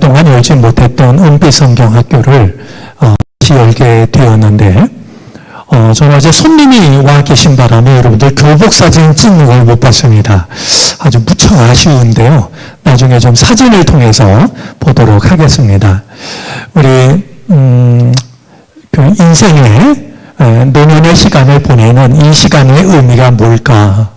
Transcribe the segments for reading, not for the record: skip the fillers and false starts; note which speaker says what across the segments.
Speaker 1: 그동안 열지 못했던 은빛성경 학교를 다시 열게 되었는데 저는 어제 손님이 와 계신 바람에 여러분들 교복 사진 찍는 걸 못 봤습니다. 아주 무척 아쉬운데요. 나중에 좀 사진을 통해서 보도록 하겠습니다. 우리 그 인생의 노년의 시간을 보내는 이 시간의 의미가 뭘까?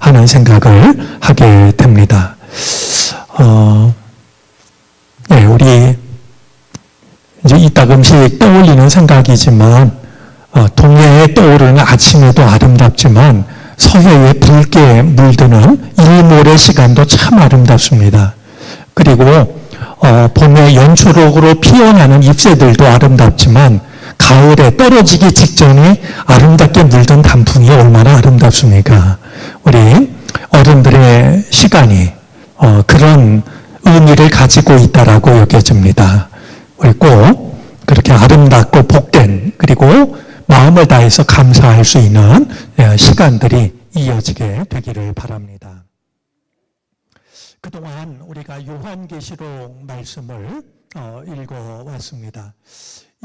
Speaker 1: 하는 생각을 하게 됩니다. 네, 우리 이제 이따금씩 떠올리는 생각이지만 동해에 떠오르는 아침에도 아름답지만 서해에 붉게 물드는 일몰의 시간도 참 아름답습니다. 그리고 봄에 연초록으로 피어나는 잎새들도 아름답지만 가을에 떨어지기 직전에 아름답게 물든 단풍이 얼마나 아름답습니까? 우리 어른들의 시간이 그런 의미를 가지고 있다라고 여겨집니다. 우리 꼭 그렇게 아름답고 복된 그리고 마음을 다해서 감사할 수 있는 시간들이 이어지게 되기를 바랍니다. 그동안 우리가 요한계시록 말씀을 읽어왔습니다.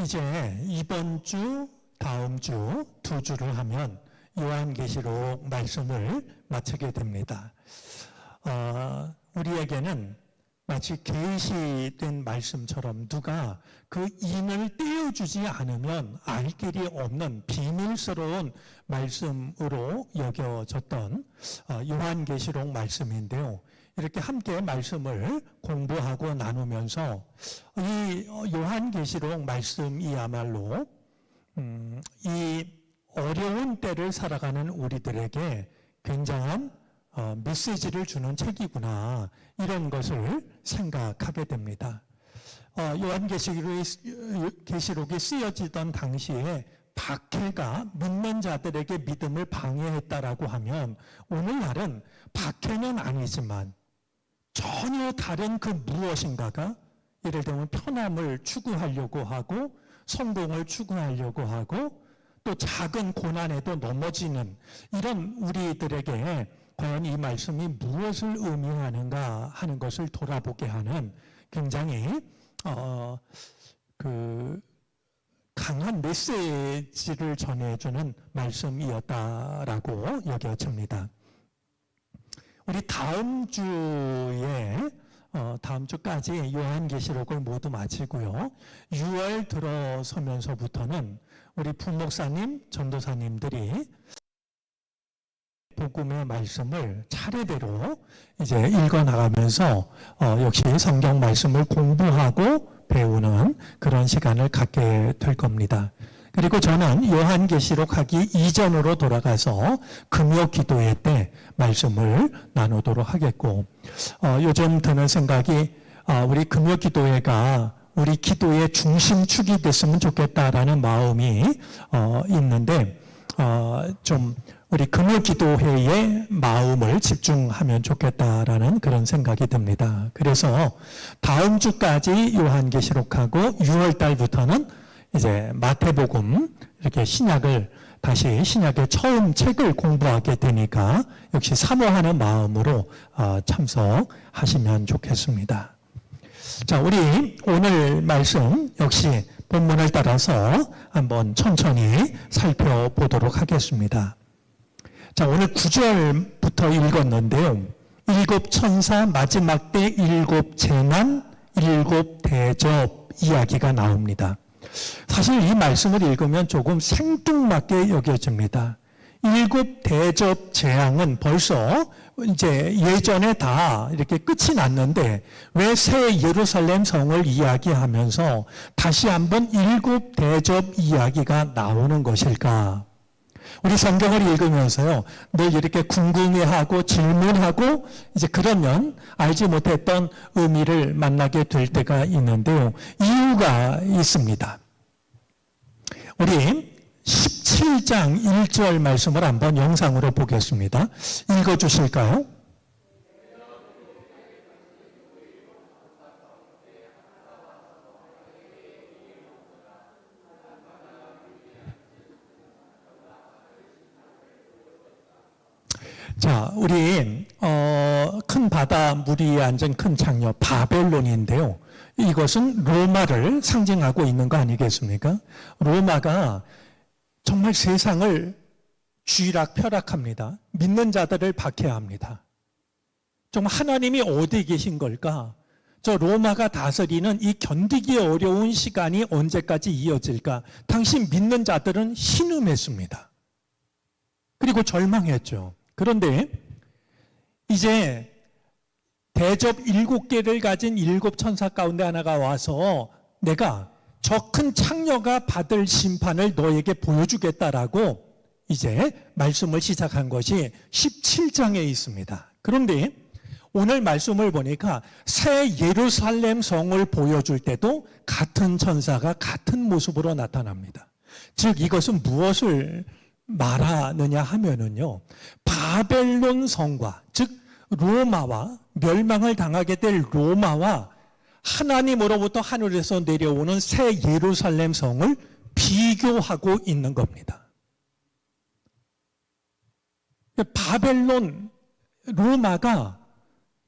Speaker 1: 이제 이번 주, 다음 주 두 주를 하면 요한계시록 말씀을 마치게 됩니다. 우리에게는 마치 계시된 말씀처럼 누가 그 인을 떼어주지 않으면 알 길이 없는 비밀스러운 말씀으로 여겨졌던 요한계시록 말씀인데요. 이렇게 함께 말씀을 공부하고 나누면서 이 요한계시록 말씀이야말로 이 어려운 때를 살아가는 우리들에게 굉장한 메시지를 주는 책이구나 이런 것을 생각하게 됩니다. 요한계시록이 쓰여지던 당시에 박해가 믿는 자들에게 믿음을 방해했다라고 하면 오늘날은 박해는 아니지만 전혀 다른 그 무엇인가가 예를 들면 편함을 추구하려고 하고 성공을 추구하려고 하고 또 작은 고난에도 넘어지는 이런 우리들에게 과연 이 말씀이 무엇을 의미하는가 하는 것을 돌아보게 하는 굉장히 강한 메시지를 전해주는 말씀이었다라고 여겨집니다. 우리 다음 주까지 요한계시록을 모두 마치고요. 6월 들어서면서부터는 우리 부목사님, 전도사님들이 복음의 말씀을 차례대로 이제 읽어나가면서 역시 성경 말씀을 공부하고 배우는 그런 시간을 갖게 될 겁니다. 그리고 저는 요한계시록 하기 이전으로 돌아가서 금요 기도회 때 말씀을 나누도록 하겠고 요즘 드는 생각이 우리 금요 기도회가 우리 기도의 중심축이 됐으면 좋겠다라는 마음이 있는데 좀 우리 금요 기도회의 마음을 집중하면 좋겠다라는 그런 생각이 듭니다. 그래서 다음 주까지 요한계시록하고 6월 달부터는 이제 마태복음 이렇게 다시 신약의 처음 책을 공부하게 되니까 역시 사모하는 마음으로 참석하시면 좋겠습니다. 자, 우리 오늘 말씀 역시 본문을 따라서 한번 천천히 살펴보도록 하겠습니다. 자, 오늘 9절부터 읽었는데요. 7 천사 마지막 때 7 재난, 7 대접 이야기가 나옵니다. 사실 이 말씀을 읽으면 조금 생뚱맞게 여겨집니다. 7 대접 재앙은 벌써 이제 예전에 다 이렇게 끝이 났는데 왜 새 예루살렘 성을 이야기하면서 다시 한번 7 대접 이야기가 나오는 것일까? 우리 성경을 읽으면서요, 늘 이렇게 궁금해하고 질문하고 이제 그러면 알지 못했던 의미를 만나게 될 때가 있는데요. 이유가 있습니다. 우리 17장 1절 말씀을 한번 영상으로 보겠습니다. 읽어주실까요? 자, 우리 큰 바다 물 위에 앉은 큰 장녀 바벨론인데요. 이것은 로마를 상징하고 있는 거 아니겠습니까? 로마가 정말 세상을 쥐락펴락합니다. 믿는 자들을 박해합니다. 정말 하나님이 어디 계신 걸까? 저 로마가 다스리는 이 견디기 어려운 시간이 언제까지 이어질까? 당신 믿는 자들은 신음했습니다. 그리고 절망했죠. 그런데 이제 대접 7개를 가진 7천사 가운데 하나가 와서 내가 저 큰 창녀가 받을 심판을 너에게 보여주겠다라고 이제 말씀을 시작한 것이 17장에 있습니다. 그런데 오늘 말씀을 보니까 새 예루살렘 성을 보여줄 때도 같은 천사가 같은 모습으로 나타납니다. 즉 이것은 무엇을 말하느냐 하면은요, 바벨론 성과, 즉 로마와 멸망을 당하게 될 로마와 하나님으로부터 하늘에서 내려오는 새 예루살렘 성을 비교하고 있는 겁니다. 바벨론, 로마가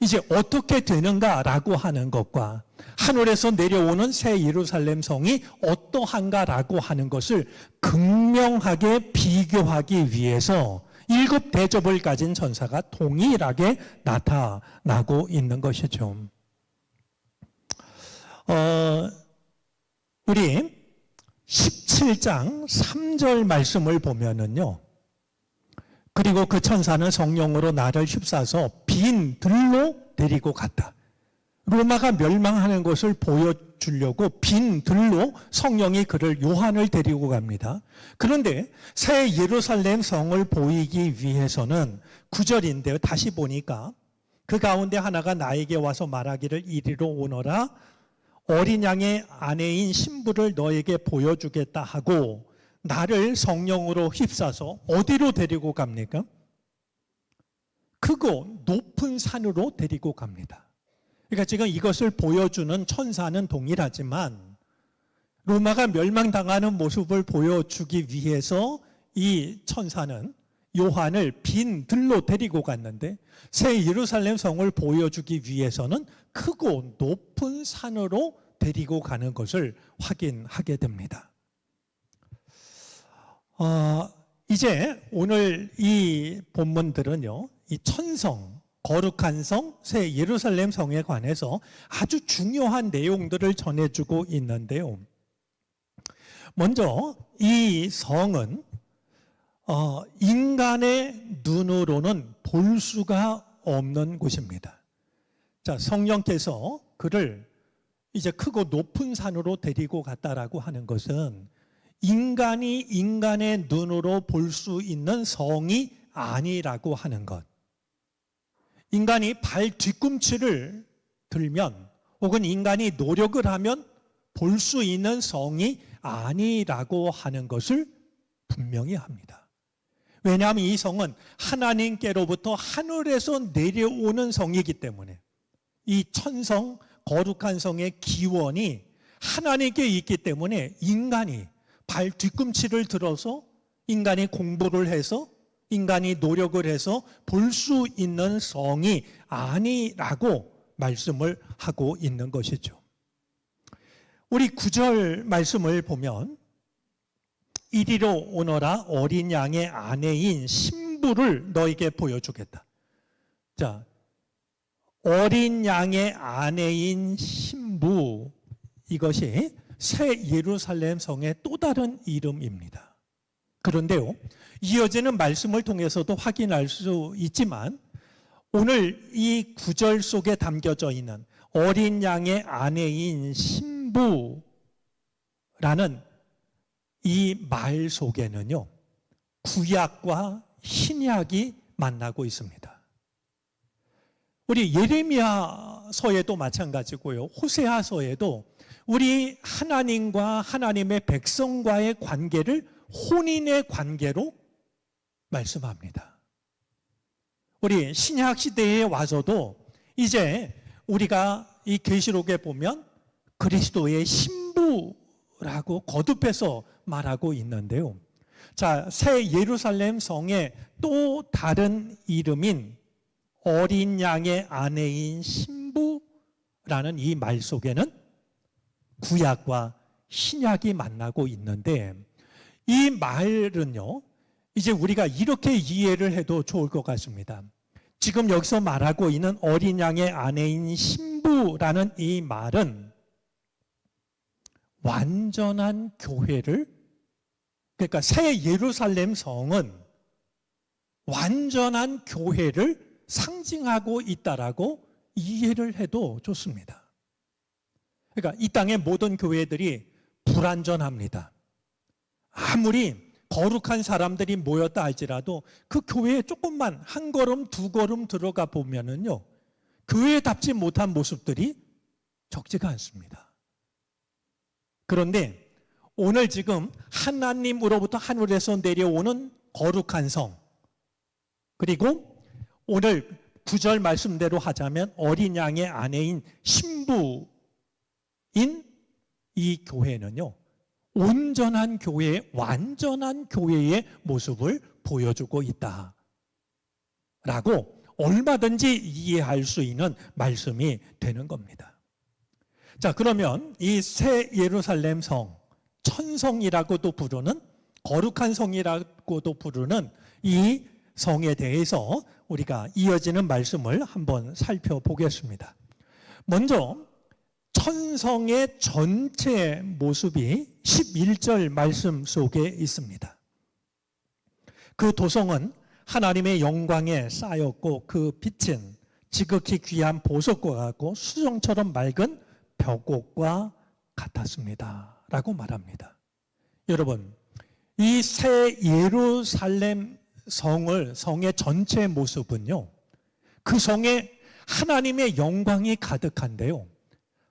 Speaker 1: 이제 어떻게 되는가라고 하는 것과 하늘에서 내려오는 새 예루살렘 성이 어떠한가라고 하는 것을 극명하게 비교하기 위해서 7 대접을 가진 천사가 동일하게 나타나고 있는 것이죠. 우리 17장 3절 말씀을 보면은요, 그리고 그 천사는 성령으로 나를 휩싸서 빈 들로 데리고 갔다. 로마가 멸망하는 것을 보여주려고 빈 들로 성령이 그를 요한을 데리고 갑니다. 그런데 새 예루살렘 성을 보이기 위해서는 9절인데요. 다시 보니까 그 가운데 하나가 나에게 와서 말하기를 이리로 오너라. 어린 양의 아내인 신부를 너에게 보여주겠다 하고 나를 성령으로 휩싸서 어디로 데리고 갑니까? 크고 높은 산으로 데리고 갑니다. 그러니까 지금 이것을 보여주는 천사는 동일하지만 로마가 멸망당하는 모습을 보여주기 위해서 이 천사는 요한을 빈 들로 데리고 갔는데 새 예루살렘 성을 보여주기 위해서는 크고 높은 산으로 데리고 가는 것을 확인하게 됩니다. 이제 오늘 이 본문들은요, 이 천성, 거룩한 성, 새 예루살렘 성에 관해서 아주 중요한 내용들을 전해주고 있는데요. 먼저 이 성은 인간의 눈으로는 볼 수가 없는 곳입니다. 자, 성령께서 그를 이제 크고 높은 산으로 데리고 갔다라고 하는 것은 인간이 인간의 눈으로 볼 수 있는 성이 아니라고 하는 것. 인간이 발 뒤꿈치를 들면 혹은 인간이 노력을 하면 볼 수 있는 성이 아니라고 하는 것을 분명히 합니다. 왜냐하면 이 성은 하나님께로부터 하늘에서 내려오는 성이기 때문에 이 천성, 거룩한 성의 기원이 하나님께 있기 때문에 인간이 발 뒤꿈치를 들어서 인간이 공부를 해서 인간이 노력을 해서 볼 수 있는 성이 아니라고 말씀을 하고 있는 것이죠. 우리 9절 말씀을 보면 이리로 오너라 어린 양의 아내인 신부를 너에게 보여주겠다. 자, 어린 양의 아내인 신부, 이것이 새 예루살렘 성의 또 다른 이름입니다. 그런데요, 이어지는 말씀을 통해서도 확인할 수 있지만 오늘 이 9절 속에 담겨져 있는 어린 양의 아내인 신부라는 이 말 속에는요, 구약과 신약이 만나고 있습니다. 우리 예레미야서에도 마찬가지고요. 호세아서에도 우리 하나님과 하나님의 백성과의 관계를 혼인의 관계로 말씀합니다. 우리 신약 시대에 와서도 이제 우리가 이 계시록에 보면 그리스도의 신부라고 거듭해서 말하고 있는데요. 자, 새 예루살렘 성의 또 다른 이름인 어린 양의 아내인 신부라는 이 말 속에는 구약과 신약이 만나고 있는데, 이 말은요, 이제 우리가 이렇게 이해를 해도 좋을 것 같습니다. 지금 여기서 말하고 있는 어린 양의 아내인 신부라는 이 말은 완전한 교회를, 그러니까 새 예루살렘 성은 완전한 교회를 상징하고 있다라고 이해를 해도 좋습니다. 그러니까 이 땅의 모든 교회들이 불완전합니다. 아무리 거룩한 사람들이 모였다 할지라도 그 교회에 조금만 한 걸음 두 걸음 들어가 보면은요, 교회답지 못한 모습들이 적지가 않습니다. 그런데 오늘 지금 하나님으로부터 하늘에서 내려오는 거룩한 성, 그리고 오늘 9절 말씀대로 하자면 어린 양의 아내인 신부인 이 교회는요, 온전한 교회, 완전한 교회의 모습을 보여주고 있다 라고 얼마든지 이해할 수 있는 말씀이 되는 겁니다. 자, 그러면 이 새 예루살렘 성, 천성이라고도 부르는, 거룩한 성이라고도 부르는 이 성에 대해서 우리가 이어지는 말씀을 한번 살펴보겠습니다. 먼저 천성의 전체 모습이 11절 말씀 속에 있습니다. 그 도성은 하나님의 영광에 쌓였고 그 빛은 지극히 귀한 보석과 같고 수정처럼 맑은 벽옥과 같았습니다 라고 말합니다. 여러분, 이 새 예루살렘 성의 전체 모습은요, 그 성에 하나님의 영광이 가득한데요,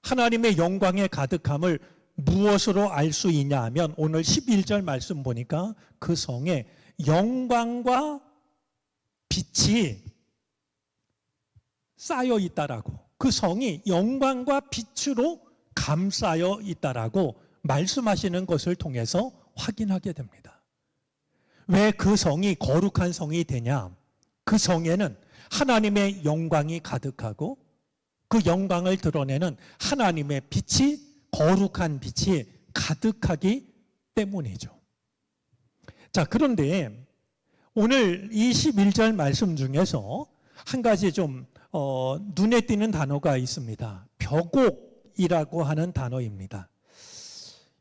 Speaker 1: 하나님의 영광의 가득함을 무엇으로 알 수 있냐 하면 오늘 11절 말씀 보니까 그 성에 영광과 빛이 쌓여 있다라고, 그 성이 영광과 빛으로 감싸여 있다라고 말씀하시는 것을 통해서 확인하게 됩니다. 왜 그 성이 거룩한 성이 되냐? 그 성에는 하나님의 영광이 가득하고 그 영광을 드러내는 하나님의 빛이, 거룩한 빛이 가득하기 때문이죠. 자, 그런데 오늘 이 11절 말씀 중에서 한 가지 좀 눈에 띄는 단어가 있습니다. 벽옥이라고 하는 단어입니다.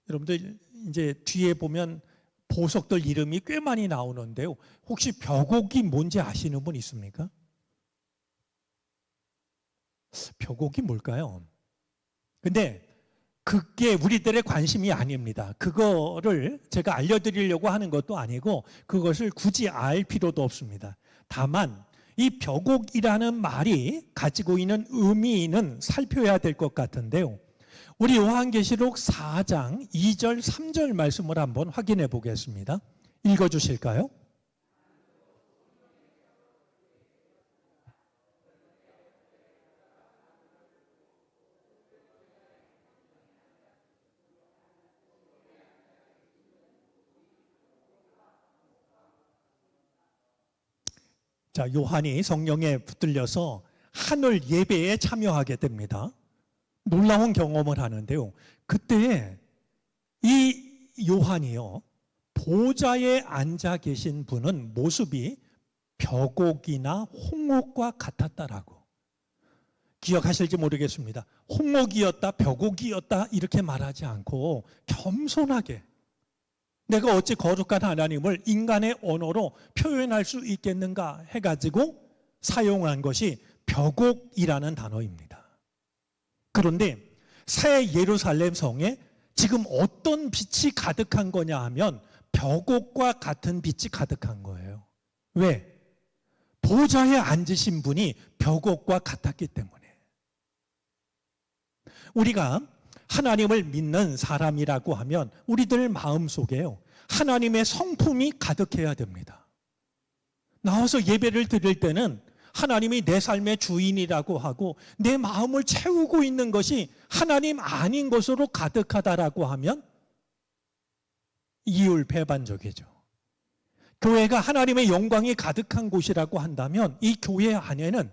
Speaker 1: 여러분들 이제 뒤에 보면 보석들 이름이 꽤 많이 나오는데요. 혹시 벽옥이 뭔지 아시는 분 있습니까? 벽옥이 뭘까요? 근데 그게 우리들의 관심이 아닙니다. 그거를 제가 알려드리려고 하는 것도 아니고 그것을 굳이 알 필요도 없습니다. 다만 이 벽옥이라는 말이 가지고 있는 의미는 살펴야 될 것 같은데요. 우리 요한계시록 4장 2절 3절 말씀을 한번 확인해 보겠습니다. 읽어주실까요? 자, 요한이 성령에 붙들려서 하늘 예배에 참여하게 됩니다. 놀라운 경험을 하는데요. 그때 이 요한이요, 보좌에 앉아 계신 분은 모습이 벽옥이나 홍옥과 같았다라고. 기억하실지 모르겠습니다. 홍옥이었다, 벽옥이었다 이렇게 말하지 않고 겸손하게, 내가 어찌 거룩한 하나님을 인간의 언어로 표현할 수 있겠는가 해가지고 사용한 것이 벽옥이라는 단어입니다. 그런데 새 예루살렘 성에 지금 어떤 빛이 가득한 거냐 하면 벽옥과 같은 빛이 가득한 거예요. 왜? 보좌에 앉으신 분이 벽옥과 같았기 때문에. 우리가 하나님을 믿는 사람이라고 하면 우리들 마음속에요, 하나님의 성품이 가득해야 됩니다. 나와서 예배를 드릴 때는 하나님이 내 삶의 주인이라고 하고 내 마음을 채우고 있는 것이 하나님 아닌 것으로 가득하다라고 하면 이율배반적이죠. 교회가 하나님의 영광이 가득한 곳이라고 한다면 이 교회 안에는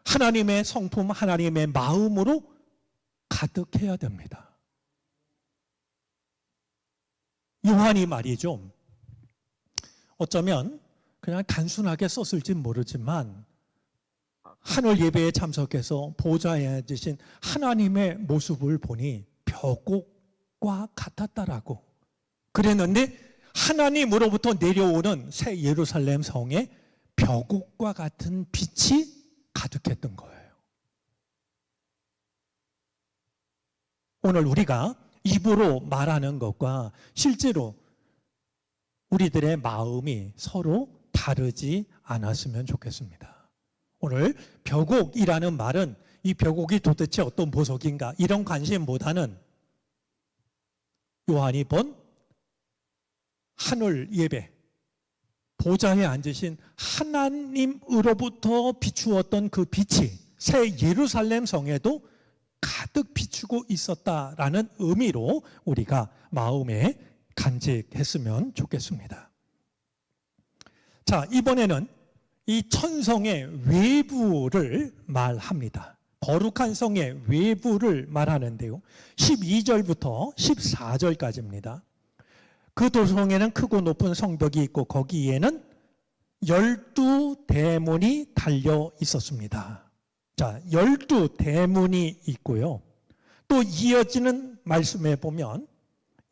Speaker 1: 하나님의 성품, 하나님의 마음으로 가득해야 됩니다. 요한이 말이죠, 어쩌면 그냥 단순하게 썼을지 모르지만 하늘 예배에 참석해서 보좌에 앉으신 하나님의 모습을 보니 벽옥과 같았다라고 그랬는데, 하나님으로부터 내려오는 새 예루살렘 성에 벽옥과 같은 빛이 가득했던 거예요. 오늘 우리가 입으로 말하는 것과 실제로 우리들의 마음이 서로 다르지 않았으면 좋겠습니다. 오늘 벽옥이라는 말은 이 벽옥이 도대체 어떤 보석인가 이런 관심보다는 요한이 본 하늘 예배, 보좌에 앉으신 하나님으로부터 비추었던 그 빛이 새 예루살렘 성에도 가득 비추고 있었다라는 의미로 우리가 마음에 간직했으면 좋겠습니다. 자, 이번에는 이 천성의 외부를 말합니다. 거룩한 성의 외부를 말하는데요, 12절부터 14절까지입니다. 그 도성에는 크고 높은 성벽이 있고 거기에는 12대문이 달려 있었습니다. 자, 12대문이 있고요. 또 이어지는 말씀에 보면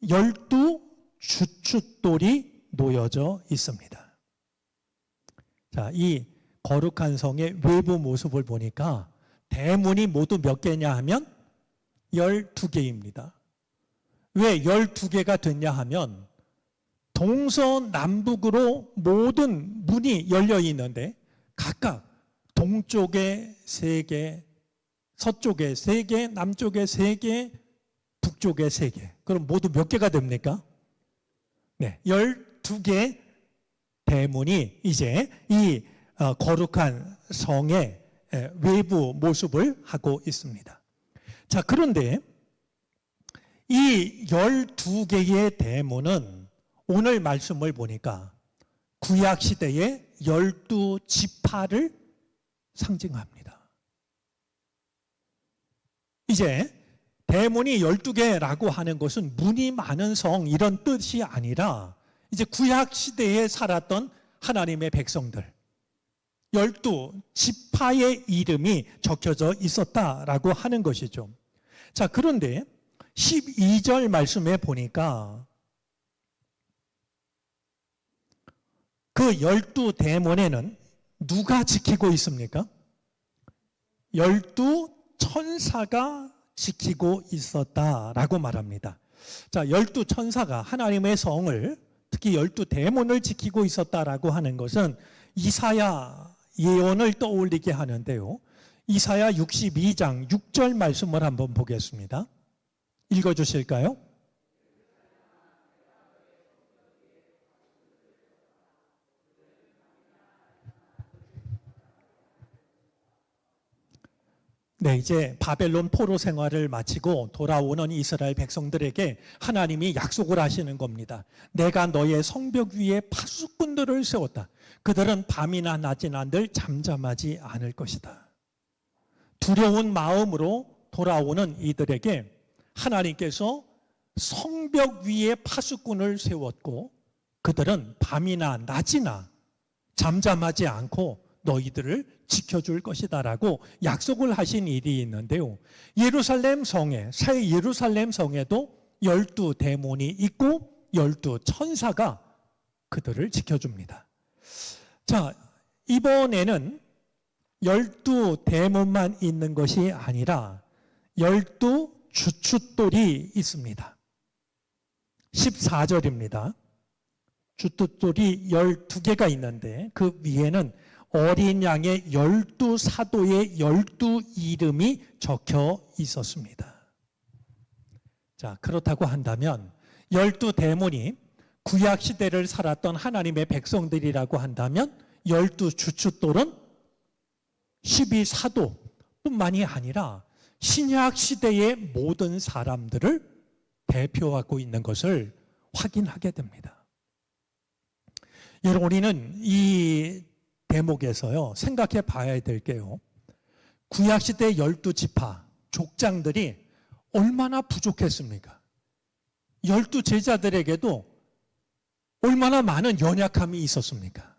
Speaker 1: 12주춧돌이 놓여져 있습니다. 자, 이 거룩한 성의 외부 모습을 보니까 대문이 모두 몇 개냐 하면 12개입니다. 왜 12개가 됐냐 하면 동서남북으로 모든 문이 열려 있는데 각각 동쪽에 3개, 서쪽에 3개, 남쪽에 3개, 북쪽에 3개. 그럼 모두 몇 개가 됩니까? 네, 12개 대문이 이제 이 거룩한 성의 외부 모습을 하고 있습니다. 자, 그런데 이 12개의 대문은 오늘 말씀을 보니까 구약시대의 12지파를 상징합니다. 이제 대문이 12개라고 하는 것은 문이 많은 성 이런 뜻이 아니라 이제 구약시대에 살았던 하나님의 백성들 12지파의 이름이 적혀져 있었다라고 하는 것이죠. 자, 그런데 12절 말씀에 보니까 그 12대문에는 누가 지키고 있습니까? 12천사가 지키고 있었다라고 말합니다. 자, 12천사가 하나님의 성을 특히 12대문을 지키고 있었다라고 하는 것은 이사야 예언을 떠올리게 하는데요. 이사야 62장 6절 말씀을 한번 보겠습니다. 읽어주실까요? 네, 이제 바벨론 포로 생활을 마치고 돌아오는 이스라엘 백성들에게 하나님이 약속을 하시는 겁니다. 내가 너의 성벽 위에 파수꾼들을 세웠다. 그들은 밤이나 낮이나 늘 잠잠하지 않을 것이다. 두려운 마음으로 돌아오는 이들에게 하나님께서 성벽 위에 파수꾼을 세웠고 그들은 밤이나 낮이나 잠잠하지 않고 너희들을 지켜줄 것이다라고 약속을 하신 일이 있는데요. 예루살렘 성에, 새 예루살렘 성에도 12대문이 있고 12천사가 그들을 지켜줍니다. 자, 이번에는 12대문만 있는 것이 아니라 12주춧돌이 있습니다. 14절입니다. 주춧돌이 12개가 있는데 그 위에는 어린 양의 12사도의 12이름이 적혀 있었습니다. 자, 그렇다고 한다면 12대문이 구약시대를 살았던 하나님의 백성들이라고 한다면 12주춧돌은 12사도뿐만이 아니라 신약시대의 모든 사람들을 대표하고 있는 것을 확인하게 됩니다. 여러분, 우리는 이 대목에서요, 생각해 봐야 될 게요, 구약시대 12지파, 족장들이 얼마나 부족했습니까? 12제자들에게도 얼마나 많은 연약함이 있었습니까?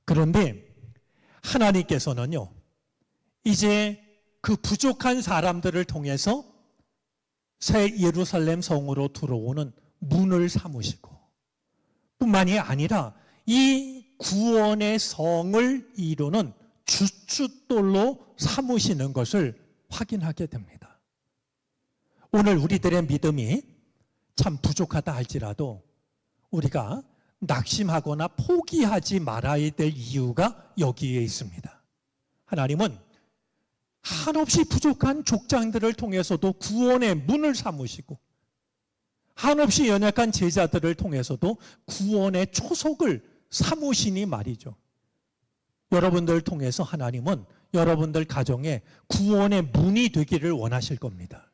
Speaker 1: 그런데 하나님께서는요, 이제 그 부족한 사람들을 통해서 새 예루살렘 성으로 들어오는 문을 삼으시고, 뿐만이 아니라 이 구원의 성을 이루는 주춧돌로 삼으시는 것을 확인하게 됩니다. 오늘 우리들의 믿음이 참 부족하다 할지라도 우리가 낙심하거나 포기하지 말아야 될 이유가 여기에 있습니다. 하나님은 한없이 부족한 족장들을 통해서도 구원의 문을 삼으시고, 한없이 연약한 제자들을 통해서도 구원의 초석을 삼으시니 말이죠. 여러분들 통해서 하나님은 여러분들 가정에 구원의 문이 되기를 원하실 겁니다.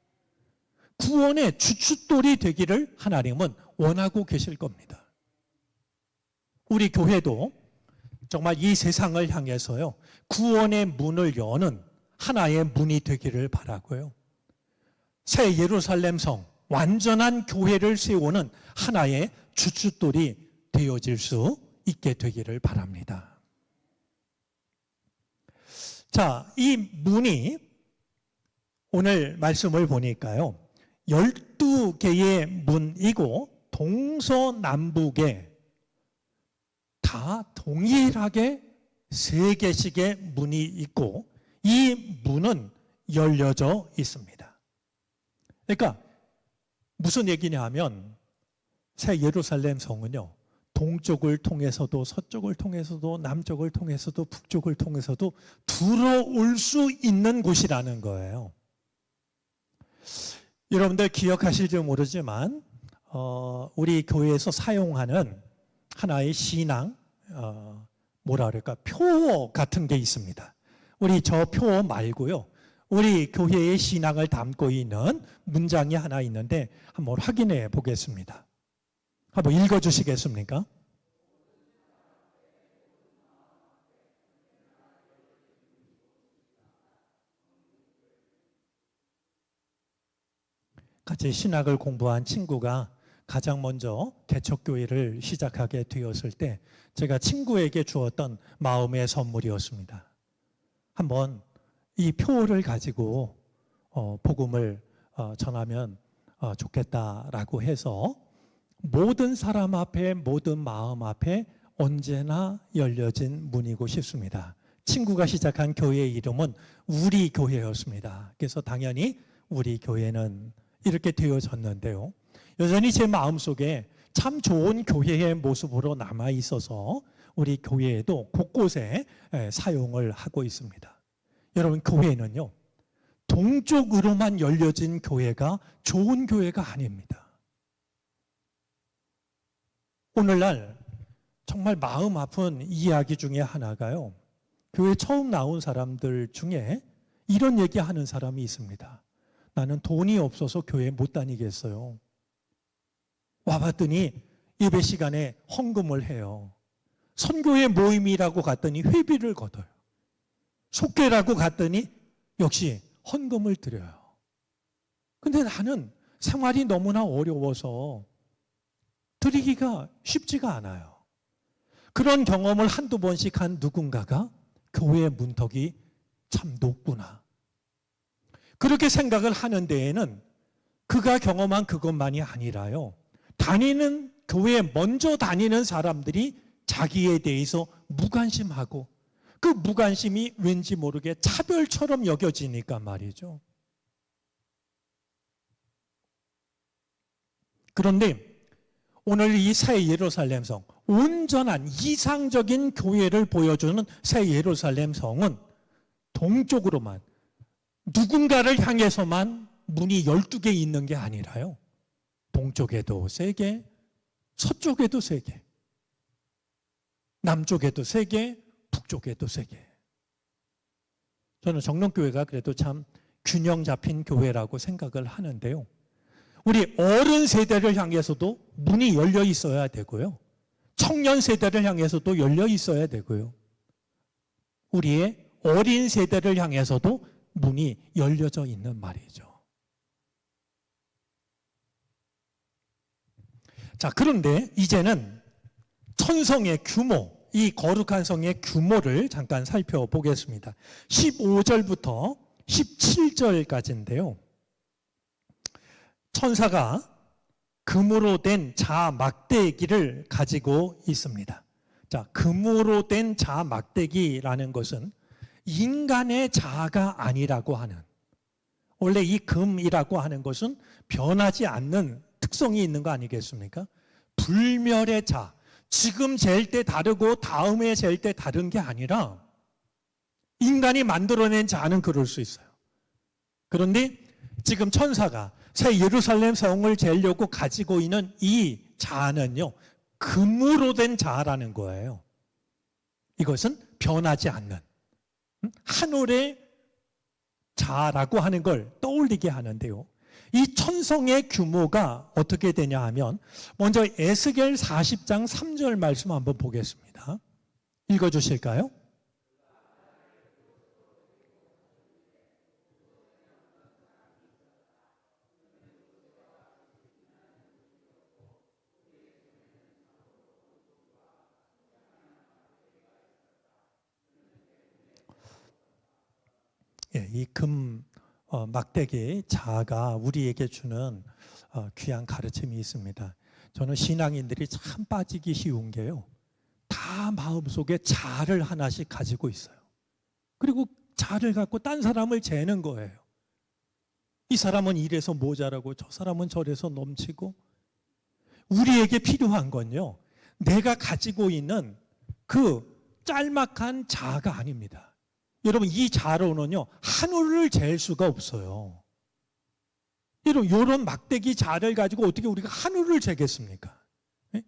Speaker 1: 구원의 주춧돌이 되기를 하나님은 원하고 계실 겁니다. 우리 교회도 정말 이 세상을 향해서요, 구원의 문을 여는 하나의 문이 되기를 바라고요. 새 예루살렘 성, 완전한 교회를 세우는 하나의 주춧돌이 되어질 수 있게 되기를 바랍니다. 자, 이 문이 오늘 말씀을 보니까요, 12개의 문이고 동서남북에 다 동일하게 3개씩의 문이 있고 이 문은 열려져 있습니다. 그러니까 무슨 얘기냐 하면 새 예루살렘 성은요, 동쪽을 통해서도 서쪽을 통해서도 남쪽을 통해서도 북쪽을 통해서도 들어올 수 있는 곳이라는 거예요. 여러분들 기억하실지 모르지만 우리 교회에서 사용하는 하나의 신앙, 뭐라 그럴까, 표 같은 게 있습니다. 우리 저 표 말고요, 우리 교회의 신앙을 담고 있는 문장이 하나 있는데 한번 확인해 보겠습니다. 한번 읽어주시겠습니까? 같이 신학을 공부한 친구가 가장 먼저 개척교회를 시작하게 되었을 때 제가 친구에게 주었던 마음의 선물이었습니다. 한번 이 표를 가지고 복음을 전하면 좋겠다라고 해서 모든 사람 앞에, 모든 마음 앞에 언제나 열려진 문이고 싶습니다. 친구가 시작한 교회의 이름은 우리 교회였습니다. 그래서 당연히 우리 교회는 이렇게 되어졌는데요, 여전히 제 마음속에 참 좋은 교회의 모습으로 남아 있어서 우리 교회에도 곳곳에 사용을 하고 있습니다. 여러분, 교회는요, 동쪽으로만 열려진 교회가 좋은 교회가 아닙니다. 오늘날 정말 마음 아픈 이야기 중에 하나가요, 교회 처음 나온 사람들 중에 이런 얘기하는 사람이 있습니다. 나는 돈이 없어서 교회 못 다니겠어요. 와봤더니 예배 시간에 헌금을 해요. 선교회 모임이라고 갔더니 회비를 걷어요. 속회라고 갔더니 역시 헌금을 드려요. 근데 나는 생활이 너무나 어려워서 드리기가 쉽지가 않아요. 그런 경험을 한두 번씩 한 누군가가 교회의 문턱이 참 높구나, 그렇게 생각을 하는 데에는 그가 경험한 그것만이 아니라요, 다니는 교회에 먼저 다니는 사람들이 자기에 대해서 무관심하고 그 무관심이 왠지 모르게 차별처럼 여겨지니까 말이죠. 그런데 오늘 이 새 예루살렘 성, 온전한 이상적인 교회를 보여주는 새 예루살렘 성은 동쪽으로만 누군가를 향해서만 문이 12개 있는 게 아니라요. 동쪽에도 3개, 서쪽에도 3개, 남쪽에도 3개, 북쪽에도 3개. 저는 정론교회가 그래도 참 균형 잡힌 교회라고 생각을 하는데요. 우리 어른 세대를 향해서도 문이 열려 있어야 되고요. 청년 세대를 향해서도 열려 있어야 되고요. 우리의 어린 세대를 향해서도 문이 열려져 있는 말이죠. 자, 그런데 이제는 천성의 규모, 이 거룩한 성의 규모를 잠깐 살펴보겠습니다. 15절부터 17절까지인데요. 천사가 금으로 된 자 막대기를 가지고 있습니다. 자, 금으로 된 자 막대기라는 것은 인간의 자아가 아니라고 하는, 원래 이 금이라고 하는 것은 변하지 않는 특성이 있는 거 아니겠습니까? 불멸의 자, 지금 잴 때 다르고 다음에 잴 때 다른 게 아니라 인간이 만들어낸 자는 그럴 수 있어요. 그런데 지금 천사가 새 예루살렘 성을 재려고 가지고 있는 이 자아는요, 금으로 된 자아라는 거예요. 이것은 변하지 않는 하늘의 자아라고 하는 걸 떠올리게 하는데요. 이 천성의 규모가 어떻게 되냐 하면 먼저 에스겔 40장 3절 말씀 한번 보겠습니다. 읽어주실까요? 예, 이 금 막대기 자아가 우리에게 주는 귀한 가르침이 있습니다. 저는 신앙인들이 참 빠지기 쉬운 게요, 다 마음속에 자아를 하나씩 가지고 있어요. 그리고 자아를 갖고 딴 사람을 재는 거예요. 이 사람은 이래서 모자라고 저 사람은 저래서 넘치고. 우리에게 필요한 건요, 내가 가지고 있는 그 짤막한 자아가 아닙니다. 여러분, 이 자로는요, 하늘을 잴 수가 없어요. 여러분, 이런 막대기 자를 가지고 어떻게 우리가 하늘을 재겠습니까? 네?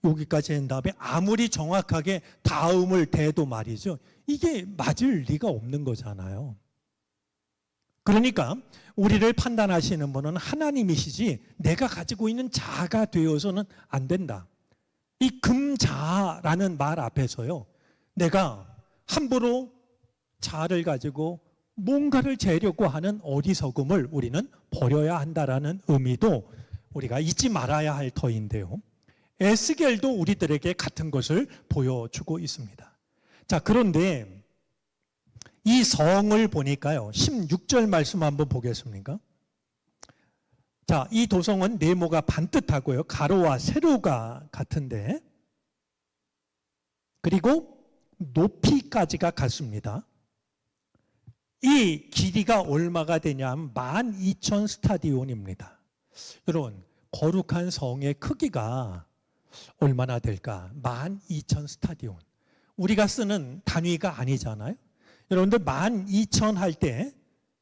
Speaker 1: 여기까지 한 다음에 아무리 정확하게 다음을 대도 말이죠, 이게 맞을 리가 없는 거잖아요. 그러니까 우리를 판단하시는 분은 하나님이시지 내가 가지고 있는 자가 되어서는 안 된다. 이 금자라는 말 앞에서요, 내가 함부로 자아를 가지고 뭔가를 재려고 하는 어리석음을 우리는 버려야 한다라는 의미도 우리가 잊지 말아야 할 터인데요. 에스겔도 우리들에게 같은 것을 보여주고 있습니다. 자, 그런데 이 성을 보니까요, 16절 말씀 한번 보겠습니까? 자, 이 도성은 네모가 반듯하고요, 가로와 세로가 같은데, 그리고 높이까지가 같습니다. 이 길이가 얼마가 되냐면 12,000 스타디온입니다. 여러분, 거룩한 성의 크기가 얼마나 될까? 12,000 스타디온. 우리가 쓰는 단위가 아니잖아요. 여러분들 12,000 할 때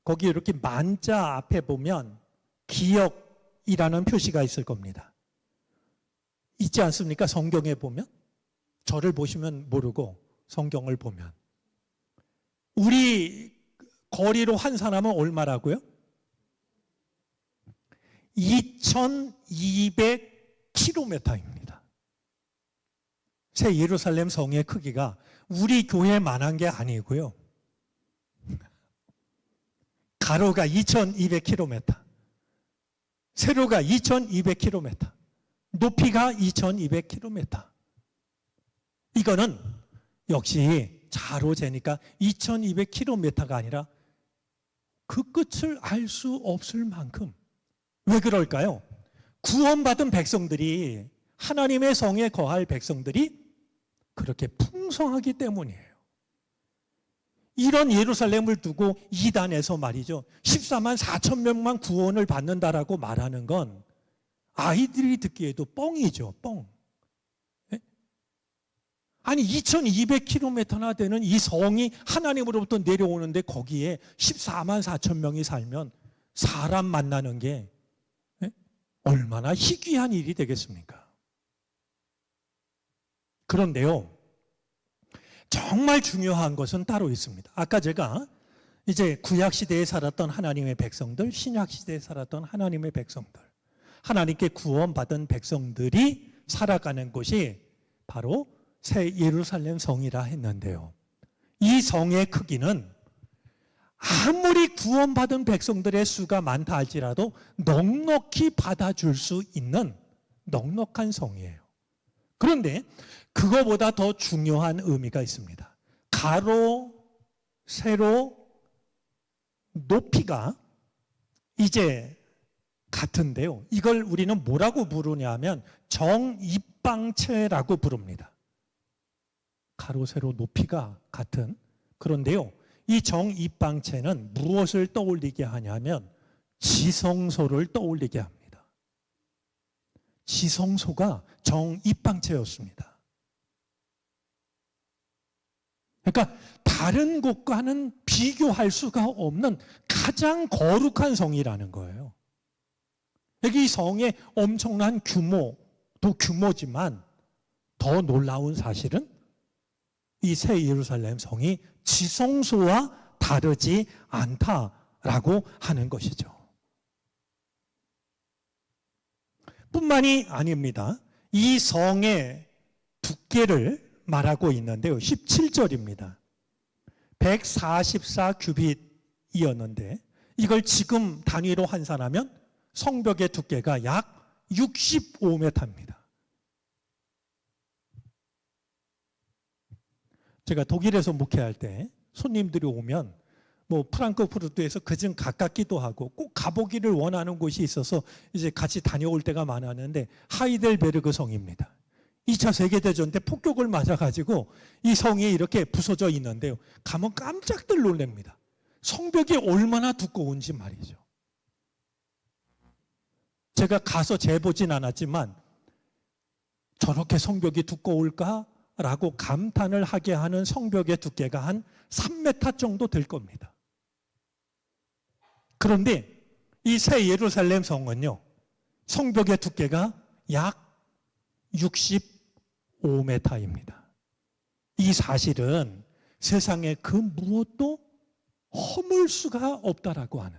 Speaker 1: 거기 이렇게 만자 앞에 보면 기억이라는 표시가 있을 겁니다. 있지 않습니까? 성경에 보면. 저를 보시면 모르고 성경을 보면. 우리 거리로 환산하면 얼마라고요? 2,200km입니다. 새 예루살렘 성의 크기가 우리 교회만한 게 아니고요, 가로가 2,200km, 세로가 2,200km, 높이가 2,200km. 이거는 역시 자로 재니까 2,200km가 아니라 그 끝을 알 수 없을 만큼. 왜 그럴까요? 구원받은 백성들이, 하나님의 성에 거할 백성들이 그렇게 풍성하기 때문이에요. 이런 예루살렘을 두고 이단에서 말이죠, 14만 4천 명만 구원을 받는다라고 말하는 건 아이들이 듣기에도 뻥이죠, 뻥. 아니 2200km나 되는 이 성이 하나님으로부터 내려오는데 거기에 14만 4천 명이 살면 사람 만나는 게 얼마나 희귀한 일이 되겠습니까? 그런데요, 정말 중요한 것은 따로 있습니다. 아까 제가 이제 구약시대에 살았던 하나님의 백성들, 신약시대에 살았던 하나님의 백성들, 하나님께 구원받은 백성들이 살아가는 곳이 바로 새 예루살렘 성이라 했는데요. 이 성의 크기는 아무리 구원받은 백성들의 수가 많다 할지라도 넉넉히 받아줄 수 있는 넉넉한 성이에요. 그런데 그거보다 더 중요한 의미가 있습니다. 가로, 세로, 높이가 이제 같은데요. 이걸 우리는 뭐라고 부르냐면 정입방체라고 부릅니다. 가로, 세로, 높이가 같은. 그런데요, 이 정입방체는 무엇을 떠올리게 하냐면 지성소를 떠올리게 합니다. 지성소가 정입방체였습니다. 그러니까 다른 곳과는 비교할 수가 없는 가장 거룩한 성이라는 거예요. 여기 이 성의 엄청난 규모도 규모지만 더 놀라운 사실은 이 새 예루살렘 성이 지성소와 다르지 않다라고 하는 것이죠. 뿐만이 아닙니다. 이 성의 두께를 말하고 있는데요. 17절입니다. 144규빗이었는데 이걸 지금 단위로 환산하면 성벽의 두께가 약 65m입니다. 제가 독일에서 목회할 때 손님들이 오면 뭐 프랑크푸르트에서 그중 가깝기도 하고 꼭 가보기를 원하는 곳이 있어서 이제 같이 다녀올 때가 많았는데 하이델베르그 성입니다. 2차 세계대전 때 폭격을 맞아가지고 이 성이 이렇게 부서져 있는데요. 가면 깜짝들 놀랍니다. 성벽이 얼마나 두꺼운지 말이죠. 제가 가서 재보진 않았지만 저렇게 성벽이 두꺼울까? 라고 감탄을 하게 하는 성벽의 두께가 한 3m 정도 될 겁니다. 그런데 이 새 예루살렘 성은요, 성벽의 두께가 약 65m입니다. 이 사실은 세상에 그 무엇도 허물 수가 없다라고 하는,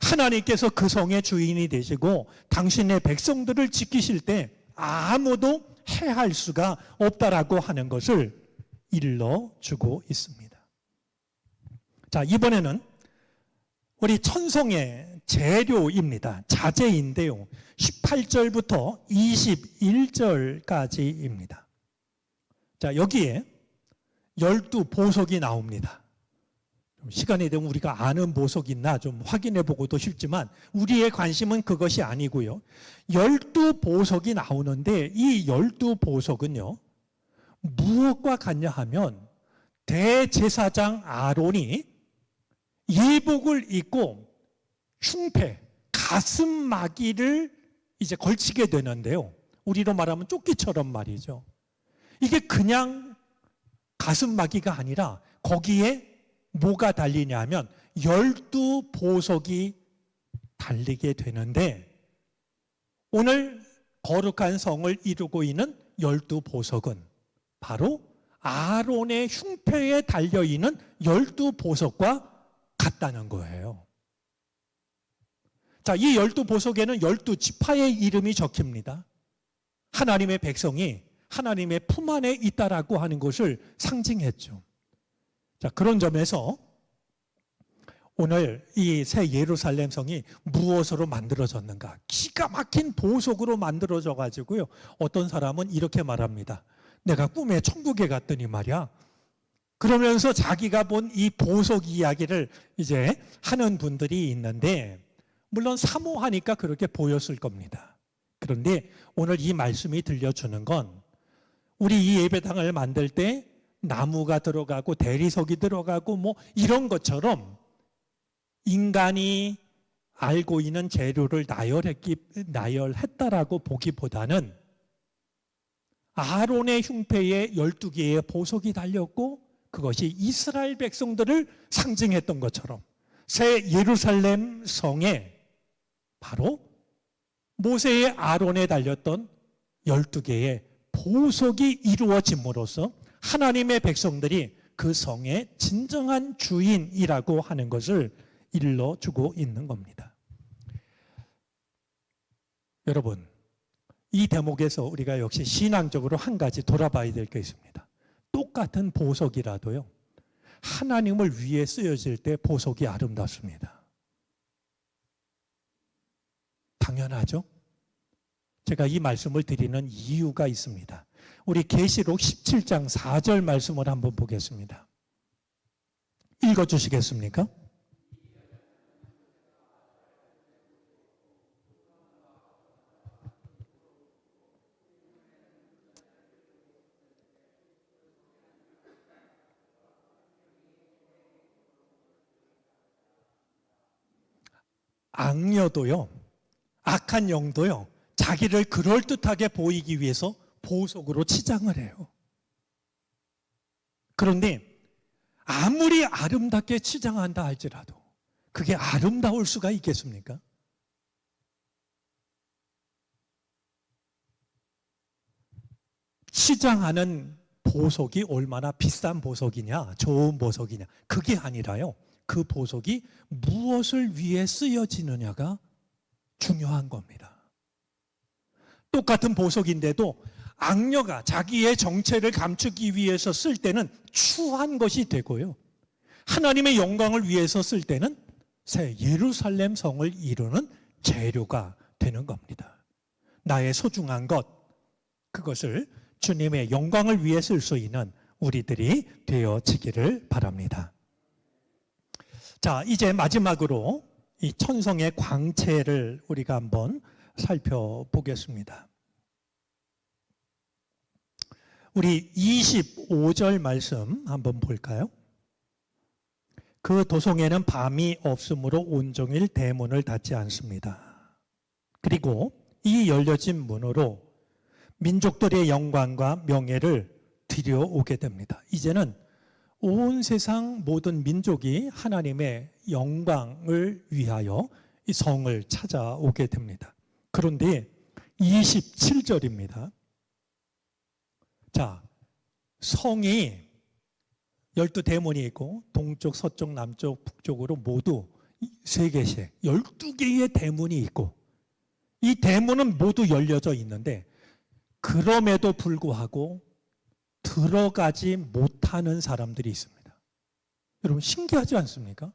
Speaker 1: 하나님께서 그 성의 주인이 되시고 당신의 백성들을 지키실 때 아무도 해할 수가 없다라고 하는 것을 일러주고 있습니다. 자, 이번에는 우리 천성의 재료입니다. 자재인데요. 18절부터 21절까지입니다. 자, 여기에 12보석이 나옵니다. 시간이 되면 우리가 아는 보석이 있나 좀 확인해 보고도 싶지만 우리의 관심은 그것이 아니고요. 12보석이 나오는데 이 12보석은요. 무엇과 같냐 하면 대제사장 아론이 예복을 입고 흉패, 가슴마기를 이제 걸치게 되는데요. 우리로 말하면 조끼처럼 말이죠. 이게 그냥 가슴마기가 아니라 거기에 뭐가 달리냐면 12보석이 달리게 되는데 오늘 거룩한 성을 이루고 있는 12보석은 바로 아론의 흉패에 달려있는 12보석과 같다는 거예요. 자, 이 12보석에는 12지파의 이름이 적힙니다. 하나님의 백성이 하나님의 품 안에 있다라고 하는 것을 상징했죠. 자, 그런 점에서 오늘 이 새 예루살렘 성이 무엇으로 만들어졌는가? 기가 막힌 보석으로 만들어져 가지고요. 어떤 사람은 이렇게 말합니다. 내가 꿈에 천국에 갔더니 말이야. 그러면서 자기가 본 이 보석 이야기를 이제 하는 분들이 있는데 물론 사모하니까 그렇게 보였을 겁니다. 그런데 오늘 이 말씀이 들려주는 건 우리 이 예배당을 만들 때 나무가 들어가고 대리석이 들어가고 뭐 이런 것처럼 인간이 알고 있는 재료를 나열했다라고 보기보다는 아론의 흉패에 12개의 보석이 달렸고 그것이 이스라엘 백성들을 상징했던 것처럼 새 예루살렘 성에 바로 모세의 아론에 달렸던 12개의 보석이 이루어짐으로써 하나님의 백성들이 그 성의 진정한 주인이라고 하는 것을 일러주고 있는 겁니다. 여러분, 이 대목에서 우리가 역시 신앙적으로 한 가지 돌아봐야 될 게 있습니다. 똑같은 보석이라도요, 하나님을 위해 쓰여질 때 보석이 아름답습니다. 당연하죠? 제가 이 말씀을 드리는 이유가 있습니다. 우리 계시록 17장 4절 말씀을 한번 보겠습니다. 읽어주시겠습니까? 악녀도요, 악한 영도요, 자기를 그럴듯하게 보이기 위해서 보석으로 치장을 해요. 그런데 아무리 아름답게 치장한다 할지라도 그게 아름다울 수가 있겠습니까? 치장하는 보석이 얼마나 비싼 보석이냐, 좋은 보석이냐, 그게 아니라요, 그 보석이 무엇을 위해 쓰여지느냐가 중요한 겁니다. 똑같은 보석인데도 악녀가 자기의 정체를 감추기 위해서 쓸 때는 추한 것이 되고요, 하나님의 영광을 위해서 쓸 때는 새 예루살렘 성을 이루는 재료가 되는 겁니다. 나의 소중한 것, 그것을 주님의 영광을 위해 쓸 수 있는 우리들이 되어지기를 바랍니다. 자, 이제 마지막으로 이 천성의 광채를 우리가 한번 살펴보겠습니다. 우리 25절 말씀 한번 볼까요? 그 도성에는 밤이 없으므로 온종일 대문을 닫지 않습니다. 그리고 이 열려진 문으로 민족들의 영광과 명예를 들여오게 됩니다. 이제는 온 세상 모든 민족이 하나님의 영광을 위하여 이 성을 찾아오게 됩니다. 그런데 27절입니다. 자, 성이 12대문이 있고 동쪽, 서쪽, 남쪽, 북쪽으로 모두 3개씩 12개의 대문이 있고 이 대문은 모두 열려져 있는데 그럼에도 불구하고 들어가지 못하는 사람들이 있습니다. 여러분, 신기하지 않습니까?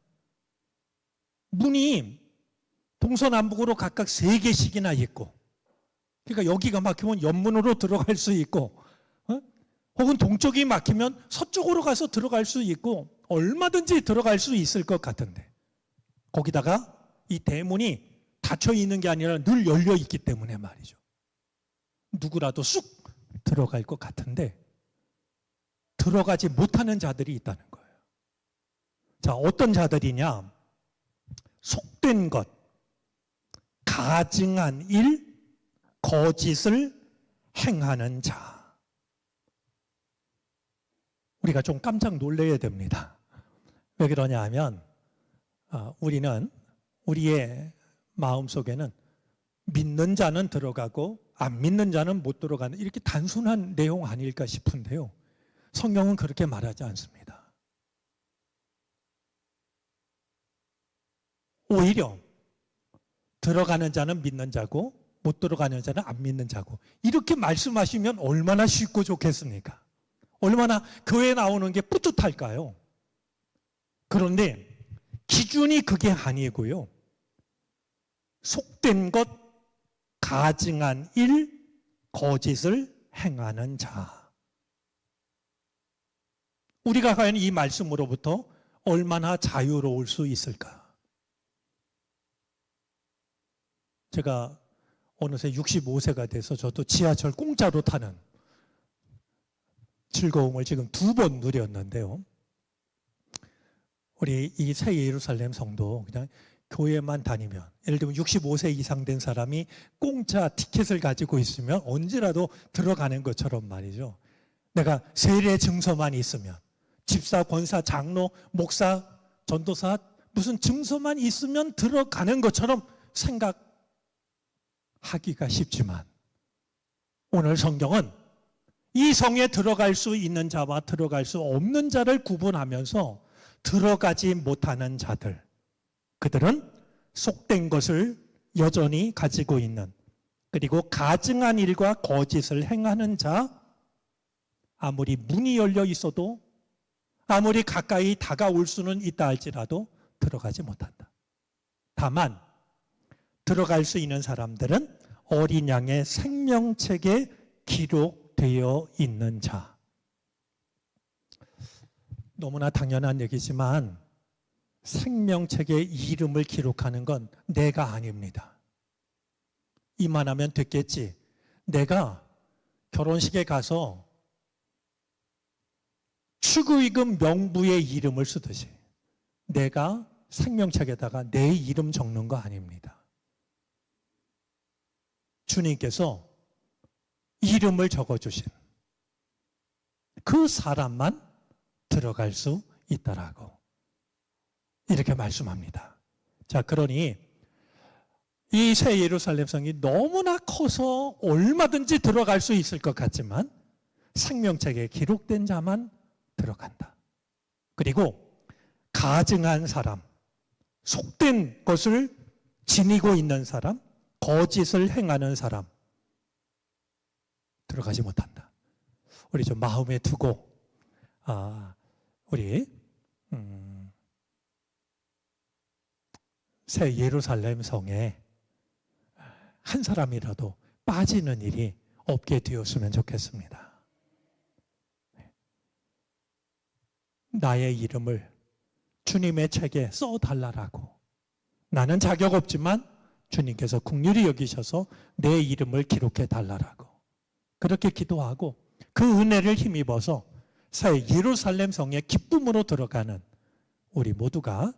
Speaker 1: 문이 동서남북으로 각각 3개씩이나 있고, 그러니까 여기가 막히면 옆문으로 들어갈 수 있고, 혹은 동쪽이 막히면 서쪽으로 가서 들어갈 수 있고, 얼마든지 들어갈 수 있을 것 같은데, 거기다가 이 대문이 닫혀 있는 게 아니라 늘 열려 있기 때문에 말이죠. 누구라도 쑥 들어갈 것 같은데 들어가지 못하는 자들이 있다는 거예요. 자, 어떤 자들이냐? 속된 것, 가증한 일, 거짓을 행하는 자. 우리가 좀 깜짝 놀라야 됩니다. 왜 그러냐 하면 우리는 우리의 마음속에는 믿는 자는 들어가고 안 믿는 자는 못 들어가는 이렇게 단순한 내용 아닐까 싶은데요. 성경은 그렇게 말하지 않습니다. 오히려 들어가는 자는 믿는 자고 못 들어가는 자는 안 믿는 자고 이렇게 말씀하시면 얼마나 쉽고 좋겠습니까? 얼마나 교회에 나오는 게 뿌듯할까요? 그런데 기준이 그게 아니고요. 속된 것, 가증한 일, 거짓을 행하는 자. 우리가 과연 이 말씀으로부터 얼마나 자유로울 수 있을까? 제가 어느새 65세가 돼서 저도 지하철 공짜로 타는 즐거움을 지금 2번 누렸는데요. 우리 이 새 예루살렘 성도 그냥 교회만 다니면, 예를 들면 65세 이상 된 사람이 공짜 티켓을 가지고 있으면 언제라도 들어가는 것처럼 말이죠. 내가 세례 증서만 있으면, 집사, 권사, 장로, 목사, 전도사 무슨 증서만 있으면 들어가는 것처럼 생각하기가 쉽지만, 오늘 성경은 이 성에 들어갈 수 있는 자와 들어갈 수 없는 자를 구분하면서 들어가지 못하는 자들, 그들은 속된 것을 여전히 가지고 있는, 그리고 가증한 일과 거짓을 행하는 자, 아무리 문이 열려 있어도, 아무리 가까이 다가올 수는 있다 할지라도 들어가지 못한다. 다만 들어갈 수 있는 사람들은 어린 양의 생명책에 기록되어 있는 자. 너무나 당연한 얘기지만 생명책에 이름을 기록하는 건 내가 아닙니다. 이만하면 됐겠지. 내가 결혼식에 가서 축의금 명부에 이름을 쓰듯이 내가 생명책에다가 내 이름 적는 거 아닙니다. 주님께서 이름을 적어주신 그 사람만 들어갈 수 있다라고 이렇게 말씀합니다. 자, 그러니 이 새 예루살렘 성이 너무나 커서 얼마든지 들어갈 수 있을 것 같지만 생명책에 기록된 자만 들어간다. 그리고 가증한 사람, 속된 것을 지니고 있는 사람, 거짓을 행하는 사람 들어가지 못한다. 우리 좀 마음에 두고 우리 새 예루살렘 성에 한 사람이라도 빠지는 일이 없게 되었으면 좋겠습니다. 나의 이름을 주님의 책에 써달라고. 나는 자격 없지만 주님께서 긍휼히 여기셔서 내 이름을 기록해 달라고. 그렇게 기도하고 그 은혜를 힘입어서 새 예루살렘 성의 기쁨으로 들어가는 우리 모두가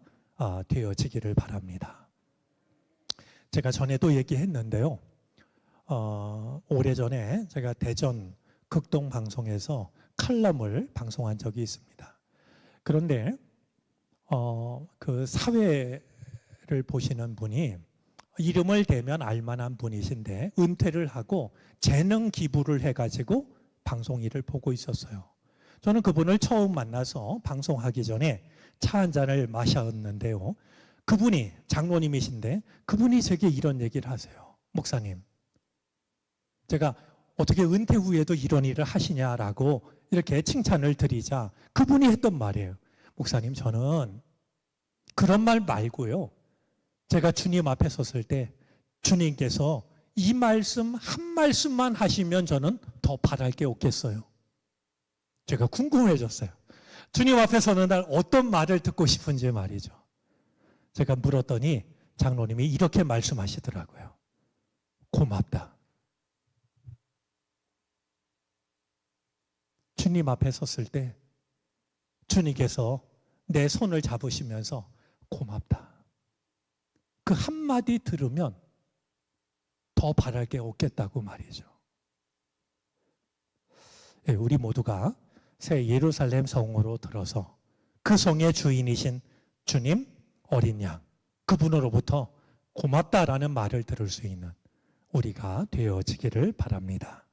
Speaker 1: 되어지기를 바랍니다. 제가 전에도 얘기했는데요. 오래전에 제가 대전 극동 방송에서 칼럼을 방송한 적이 있습니다. 그런데 그 사회를 보시는 분이 이름을 대면 알만한 분이신데 은퇴를 하고 재능 기부를 해가지고 방송 일을 보고 있었어요. 저는 그분을 처음 만나서 방송하기 전에 차 한 잔을 마셨는데요. 그분이 장로님이신데 그분이 제게 이런 얘기를 하세요. 목사님, 제가 어떻게 은퇴 후에도 이런 일을 하시냐라고 이렇게 칭찬을 드리자 그분이 했던 말이에요. 목사님, 저는 그런 말 말고요. 제가 주님 앞에 섰을 때 주님께서 이 말씀 한 말씀만 하시면 저는 더 바랄 게 없겠어요. 제가 궁금해졌어요. 주님 앞에 서는 날 어떤 말을 듣고 싶은지 말이죠. 제가 물었더니 장로님이 이렇게 말씀하시더라고요. 고맙다. 주님 앞에 섰을 때 주님께서 내 손을 잡으시면서 고맙다. 그 한마디 들으면 더 바랄 게 없겠다고 말이죠. 우리 모두가 새 예루살렘 성으로 들어서 그 성의 주인이신 주님, 어린 양, 그분으로부터 고맙다라는 말을 들을 수 있는 우리가 되어지기를 바랍니다.